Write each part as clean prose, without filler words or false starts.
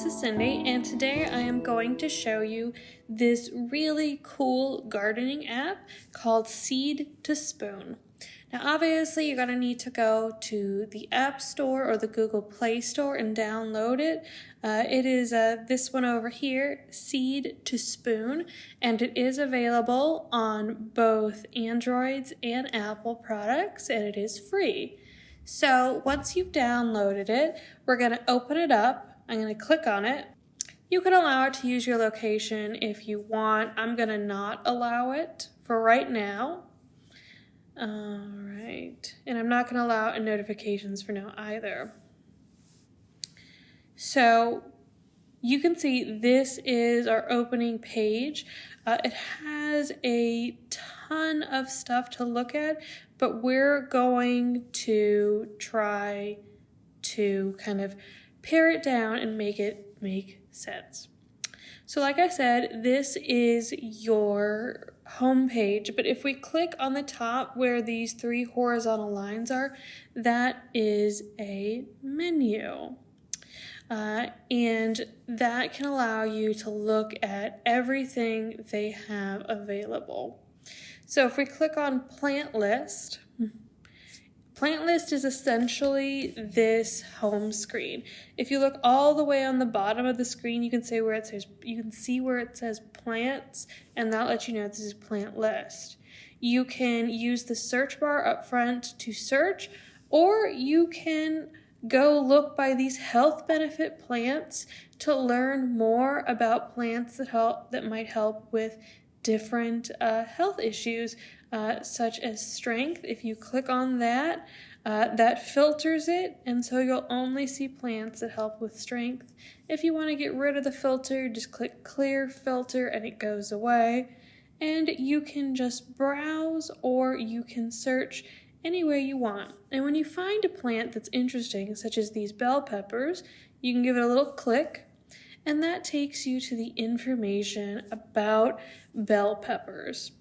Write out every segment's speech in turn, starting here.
this is Cindy, and today I am going to show you this really cool gardening app called Seed to Spoon. Now obviously you're going to need to go to the App Store or the Google Play Store and download it. It is this one over here, Seed to Spoon, and it is available on both Androids and Apple products, and it is free. So once you've downloaded it, we're going to open it up. I'm going to click on it. You can allow it to use your location if you want. I'm going to not allow it for right now. All right. And I'm not going to allow notifications for now either. So you can see this is our opening page. It has a ton of stuff to look at, but we're going to try to kind of pare it down and make it make sense. So like I said, this is your home page, but if we click on the top where these three horizontal lines are, that is a menu. And that can allow you to look at everything they have available. So if we click on Plant List, Plant List is essentially this home screen. If you look all the way on the bottom of the screen, you can see where it says plants, and that lets you know this is Plant List. You can use the search bar up front to search, or you can go look by these health benefit plants to learn more about plants that might help with different health issues, such as strength. If you click on that, that filters it, and so you'll only see plants that help with strength. If you want to get rid of the filter, just click Clear Filter and it goes away. And you can just browse, or you can search anywhere you want. And when you find a plant that's interesting, such as these bell peppers, you can give it a little click, and that takes you to the information about bell peppers.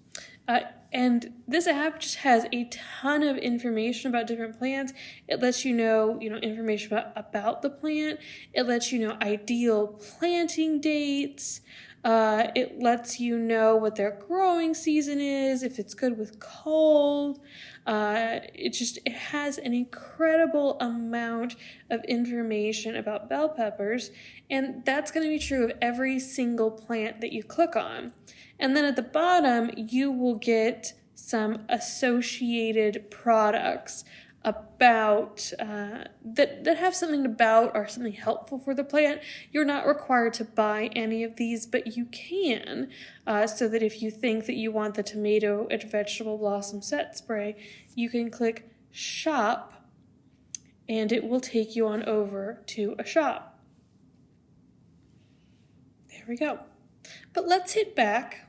And this app just has a ton of information about different plants. It lets you know information about the plant. It lets you know ideal planting dates. It lets you know what their growing season is, if it's good with cold. It has an incredible amount of information about bell peppers, and that's going to be true of every single plant that you click on. And then at the bottom, you will get some associated products about that have something about or something helpful for the plant. You're not required to buy any of these, but you can, so that if you think that you want the tomato and vegetable blossom set spray, you can click shop and it will take you on over to a shop. There we go. But let's hit back.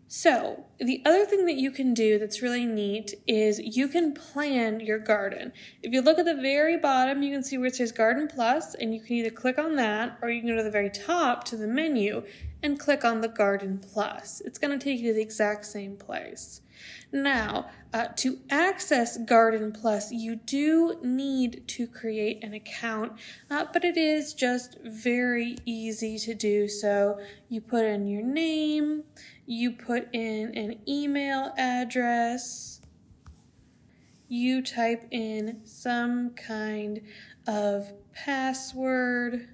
So the other thing that you can do that's really neat is you can plan your garden. If you look at the very bottom, you can see where it says Garden Plus, and you can either click on that, or you can go to the very top to the menu and click on the Garden Plus. It's going to take you to the exact same place. Now, to access Garden Plus, you do need to create an account, but it is just very easy to do so. You put in your name, you put in an email address, you type in some kind of password,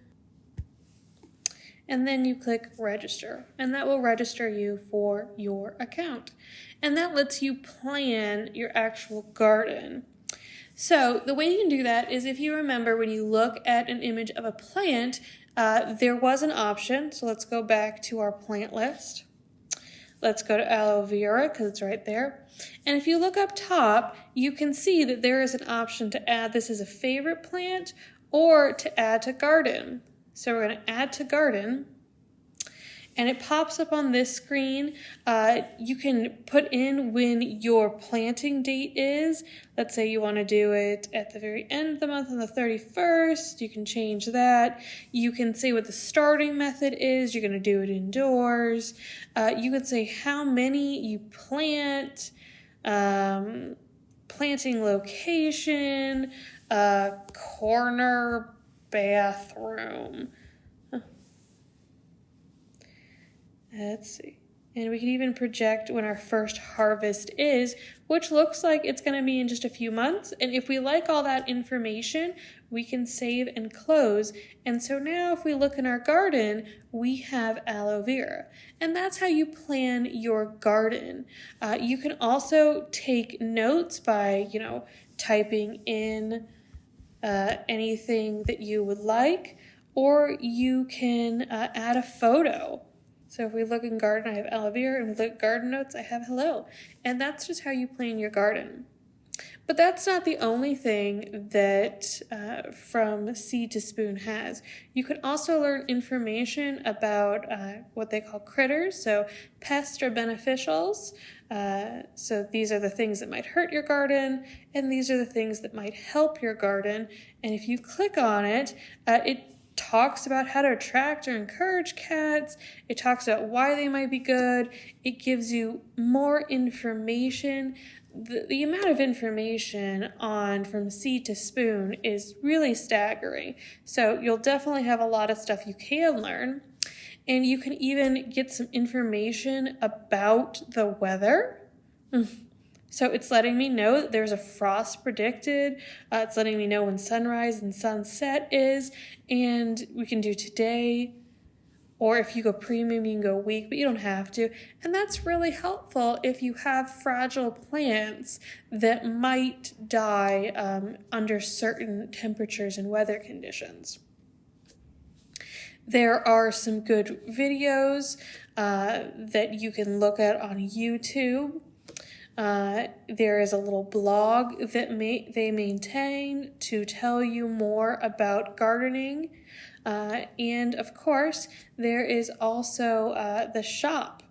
and then you click register, and that will register you for your account. And that lets you plan your actual garden. So the way you can do that is, if you remember when you look at an image of a plant, there was an option. So let's go back to our plant list. Let's go to aloe vera because it's right there. And if you look up top, you can see that there is an option to add this as a favorite plant or to add to garden. So we're going to add to garden, and it pops up on this screen. You can put in when your planting date is. Let's say you want to do it at the very end of the month on the 31st. You can change that. You can say what the starting method is. You're going to do it indoors. You could say how many you plant, planting location, corner bathroom. Let's see. And we can even project when our first harvest is, which looks like it's going to be in just a few months. And if we like all that information, we can save and close. And so now if we look in our garden, we have aloe vera. And that's how you plan your garden. You can also take notes by, typing in anything that you would like, or you can add a photo. So if we look in garden, I have aloe vera, and we look at garden notes, I have hello. And that's just how you plan your garden. But that's not the only thing that From Seed to Spoon has. You can also learn information about what they call critters, so pests or beneficials. So these are the things that might hurt your garden, and these are the things that might help your garden. And if you click on it, it talks about how to attract or encourage cats. It talks about why they might be good. It gives you more information. The amount of information on From Seed to Spoon is really staggering. So you'll definitely have a lot of stuff you can learn. And you can even get some information about the weather. So it's letting me know that there's a frost predicted. It's letting me know when sunrise and sunset is. And we can do today. Or if you go premium, you can go week, but you don't have to. And that's really helpful if you have fragile plants that might die under certain temperatures and weather conditions. There are some good videos that you can look at on YouTube. There is a little blog that they maintain to tell you more about gardening. And of course, there is also the shop.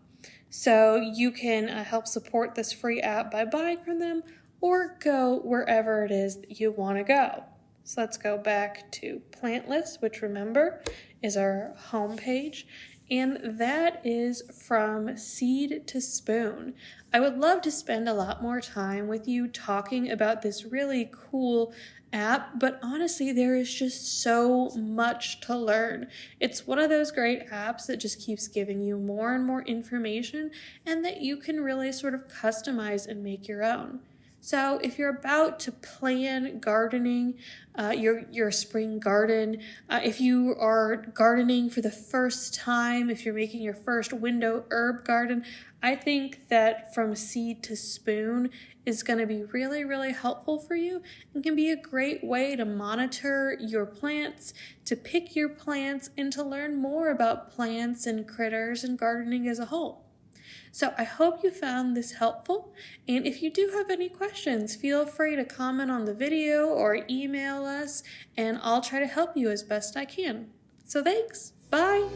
So you can help support this free app by buying from them or go wherever it is that you want to go. So let's go back to Plant List, which remember is our home page. And that is From Seed to Spoon. I would love to spend a lot more time with you talking about this really cool app, but honestly, there is just so much to learn. It's one of those great apps that just keeps giving you more and more information and that you can really sort of customize and make your own. So if you're about to plan gardening, your spring garden, if you are gardening for the first time, if you're making your first window herb garden, I think that From Seed to Spoon is going to be really, really helpful for you and can be a great way to monitor your plants, to pick your plants, and to learn more about plants and critters and gardening as a whole. So I hope you found this helpful, and if you do have any questions, feel free to comment on the video or email us, and I'll try to help you as best I can. So thanks, bye!